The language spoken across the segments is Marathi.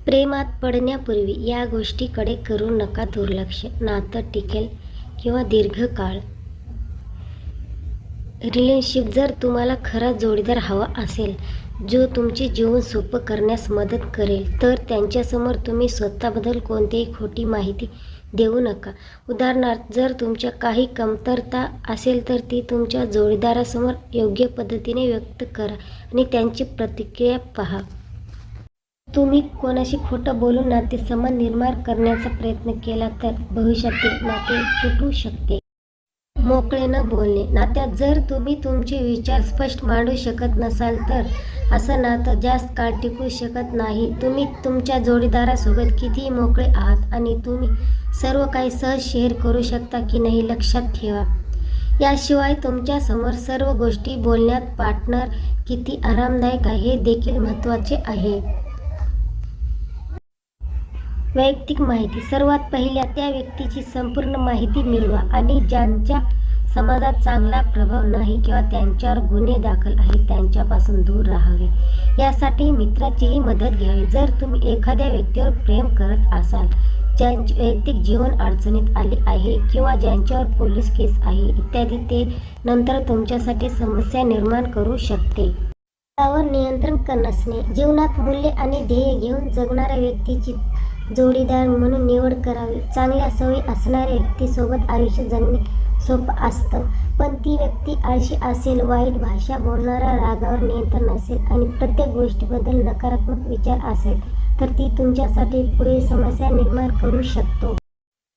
प्रेमात पडण्यापूर्वी या गोष्टीकडे करू नका दुर्लक्ष. नातं टिकेल किंवा दीर्घकाळ. रिलेशनशिप. जर तुम्हाला खरा जोडीदार हवा असेल जो तुमचे जीवन सोपं करण्यास मदत करेल तर त्यांच्यासमोर तुम्ही स्वतःबद्दल कोणतीही खोटी माहिती देऊ नका. उदाहरणार्थ, जर तुमच्या काही कमतरता असेल तर ती तुमच्या जोडीदारासमोर योग्य पद्धतीने व्यक्त करा आणि त्यांची प्रतिक्रिया पहा. तुम्ही कोणाशी खोटं बोलून नातेसंबंध निर्माण करण्याचा प्रयत्न केला तर भविष्यातील नाते तुटू शकते. मोकळे न बोलणे. नात्यात जर तुम्ही तुमचे विचार स्पष्ट मांडू शकत नसाल तर असं नातं जास्त काळ टिकू शकत नाही. तुम्ही तुमच्या जोडीदारासोबत कितीही मोकळे आहात आणि तुम्ही सर्व काही सहज शेअर करू शकता की नाही लक्षात ठेवा. याशिवाय तुमच्यासमोर सर्व गोष्टी बोलण्यात पार्टनर किती आरामदायक आहे हे देखील महत्त्वाचे आहे. वैयक्तिक माहिती. सर्वात पहिल्या त्या व्यक्तीची संपूर्ण माहिती मिळवा आणि ज्यांच्या समाजात चांगला प्रभाव नाही किंवा त्यांच्यावर गुन्हे दाखल आहेत त्यांच्यापासून दूर राहावे. यासाठी मित्राचीही मदत घ्यावी. जर तुम्ही एखाद्या व्यक्तीवर प्रेम करत असाल ज्यांचे वैयक्तिक जीवन अडचणीत आले आहे किंवा ज्यांच्यावर पोलीस केस आहे इत्यादी, ते नंतर तुमच्यासाठी समस्या निर्माण करू शकते. स्वतःवर नियंत्रण नसणे. जीवनात मूल्य आणि ध्येय घेऊन जगणाऱ्या व्यक्तीची जोडीदार म्हणून निवड करावी. चांगल्या सवयी असणाऱ्या व्यक्तीसोबत आयुष्य जगणे सोपं असतं, पण ती व्यक्ती आळशी असेल, वाईट भाषा बोलणारा, रागावर नियंत्रण नसेल आणि प्रत्येक गोष्टीबद्दल नकारात्मक विचार असेल तर ती तुमच्यासाठी पुढे समस्या निर्माण करू शकतो.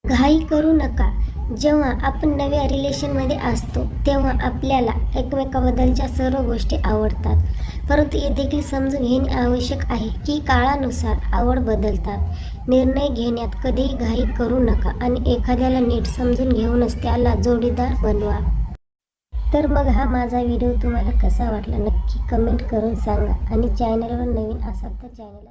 घाई करू नका. जेव्हा आपण नव्या रिलेशनमध्ये असतो तेव्हा आपल्याला एकमेकांबद्दलच्या सर्व गोष्टी आवडतात, परंतु हे देखील समजून घेणे आवश्यक आहे की काळानुसार आवड बदलतात. निर्णय घेण्यात कधीही घाई करू नका आणि एखाद्याला नीट समजून घेऊनच त्याला जोडीदार बनवा. तर मग हा माझा व्हिडिओ तुम्हाला कसा वाटला नक्की कमेंट करून सांगा आणि चॅनलवर नवीन असाल तर चॅनलला